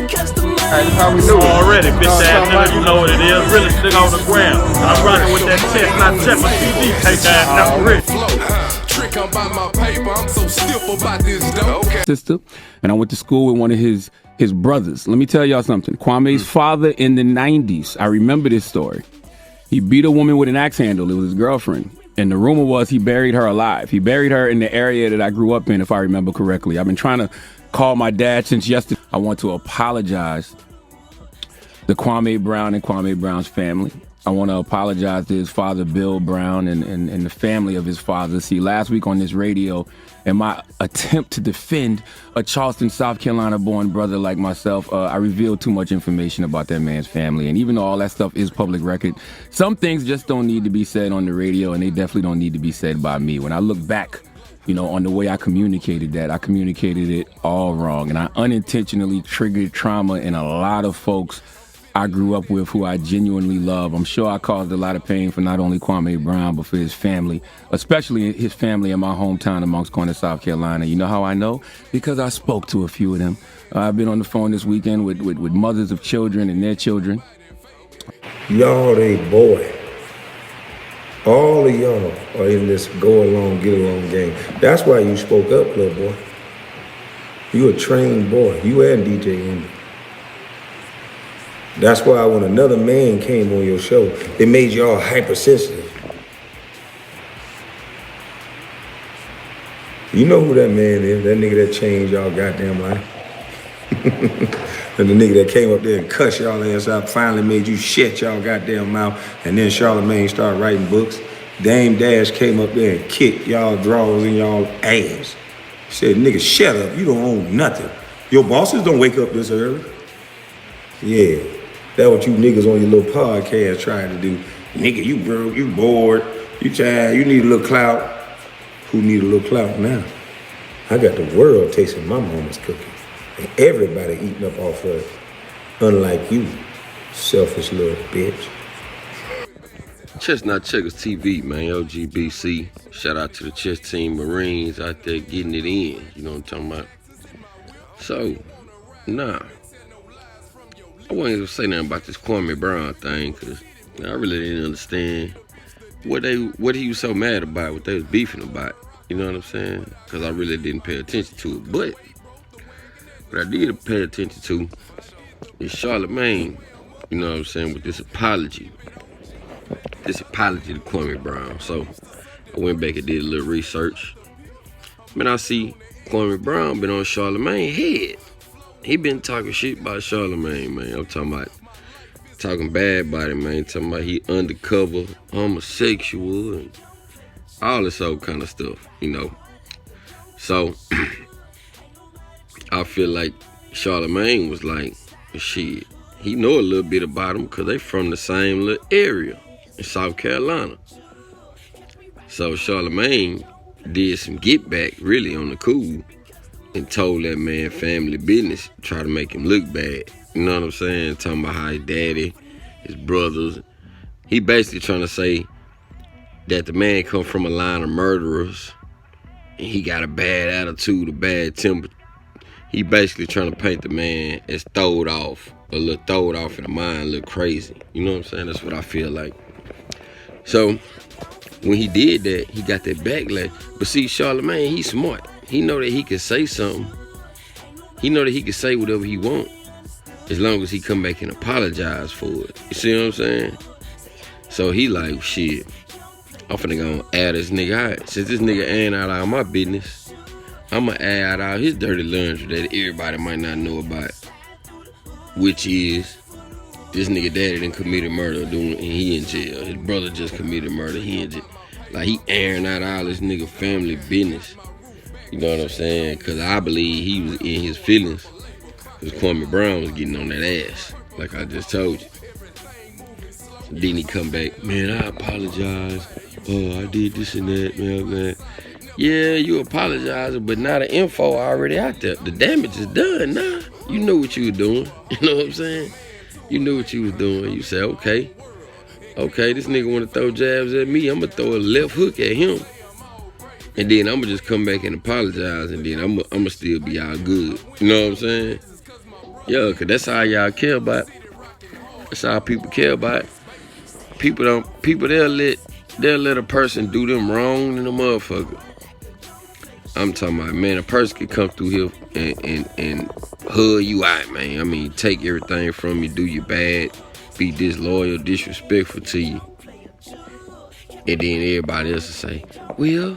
Hey, that's how we do it. Already, bitch ass nigga, you know what it is. Really stick on the ground. I'm rocking with that chestnut checker TV, take that number rich. Trick, I'm by my paper, I'm so stiff about this dope. Sister, and I went to school with one of his brothers. Let me tell y'all something. Kwame's father in the 90s, I remember this story. He beat a woman with an axe handle. It was his girlfriend. And the rumor was he buried her alive. He buried her in the area that I grew up in, if I remember correctly. I've been trying to call my dad since yesterday. I want to apologize to Kwame Brown and Kwame Brown's family. I want to apologize to his father, Bill Brown, and the family of his father. See, last week on this radio, in my attempt to defend a Charleston, South Carolina-born brother like myself, I revealed too much information about that man's family. And even though all that stuff is public record, some things just don't need to be said on the radio, and they definitely don't need to be said by me. When I look back, on the way I communicated that, I communicated it all wrong. And I unintentionally triggered trauma in a lot of folks I grew up with who I genuinely love. I'm sure I caused a lot of pain for not only Kwame Brown, but for his family, especially his family in my hometown of Moncks Corner, South Carolina. You know how I know? Because I spoke to a few of them. I've been on the phone this weekend with mothers of children and their children. Y'all ain't boy. All of y'all are in this go along, get along game. That's why you spoke up, little boy. You a trained boy. You and DJ Envy. That's why when another man came on your show, it made y'all hypersensitive. You know who that man is, that nigga that changed y'all goddamn life. And the nigga that came up there and cussed y'all ass out, finally made you shut y'all goddamn mouth, and then Charlamagne started writing books. Dame Dash came up there and kicked y'all drawers in y'all ass. Said, nigga, shut up, you don't own nothing. Your bosses don't wake up this early. Yeah. That's what you niggas on your little podcast trying to do. Nigga, you broke, you bored, you tired, you need a little clout. Who need a little clout now? I got the world tasting my mama's cooking. And everybody eating up off of it. Unlike you, selfish little bitch. Chestnut Checkers TV, man, LGBC. Shout out to the chess team Marines out there getting it in. You know what I'm talking about? So, I wasn't going to say nothing about this Kwame Brown thing, because I really didn't understand what he was so mad about, what they was beefing about. You know what I'm saying? Because I really didn't pay attention to it. But what I did pay attention to is Charlamagne, you know what I'm saying, with this apology. This apology to Kwame Brown. So I went back and did a little research. Man, I see Kwame Brown been on Charlamagne's head. He been talking shit about Charlamagne, man. I'm talking bad about him, man. Talking about he undercover homosexual and all this old kind of stuff, So I feel like Charlamagne was like, shit, he know a little bit about him because they from the same little area in South Carolina. So Charlamagne did some get back really on the cool and told that man family business, try to make him look bad. You know what I'm saying? Talking about how his daddy, his brothers. He basically trying to say that the man come from a line of murderers and he got a bad attitude, a bad temper. He basically trying to paint the man as throwed off, a little throwed off in the mind, a little crazy. You know what I'm saying? That's what I feel like. So when he did that, he got that backlash. But see, Charlamagne, he's smart. He know that he can say something. He know that he can say whatever he want as long as he come back and apologize for it. You see what I'm saying? So he like, shit, I'm finna go add this nigga out. Since this nigga ain't out all my business, I'ma add out his dirty laundry that everybody might not know about. Which is, this nigga daddy done committed murder and he in jail. His brother just committed murder, he in jail. Like, he airing out all this nigga family business. You know what I'm saying? Because I believe he was in his feelings. Because Kwame Brown was getting on that ass, like I just told you. So then he come back, man, I apologize. Oh, I did this and that, man. Yeah, you apologizing, but now the info already out there. The damage is done now. You know what you were doing. You know what I'm saying? You knew what you was doing. You said, okay, this nigga want to throw jabs at me. I'm going to throw a left hook at him. And then I'm going to just come back and apologize, and then I'm going to still be all good. You know what I'm saying? Yeah, cause that's how y'all care about. That's how people care about. People they'll let a person do them wrong in a motherfucker. I'm talking about, man, a person could come through here and hug you out, man. I mean, take everything from you, do you bad, be disloyal, disrespectful to you. And then everybody else will say, well,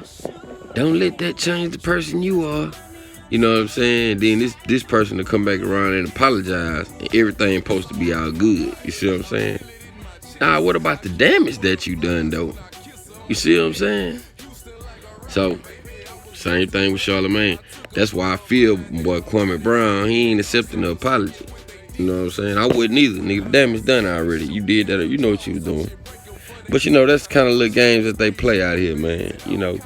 don't let that change the person you are. You know what I'm saying? Then this person will come back around and apologize, and everything supposed to be all good. You see what I'm saying? Nah, what about the damage that you done, though? You see what I'm saying? So, same thing with Charlamagne. That's why I feel, boy, Kwame Brown, he ain't accepting the apology. You know what I'm saying? I wouldn't either. Nigga, the damage done already. You did that. You know what you was doing. But, you know, that's the kind of little games that they play out here, man. You know,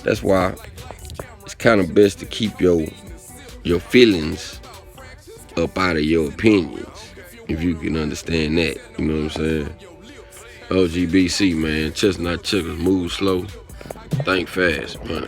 that's why it's kind of best to keep your feelings up out of your opinions, if you can understand that. You know what I'm saying? OGBC, man. Chestnut chickens move slow, think fast, man.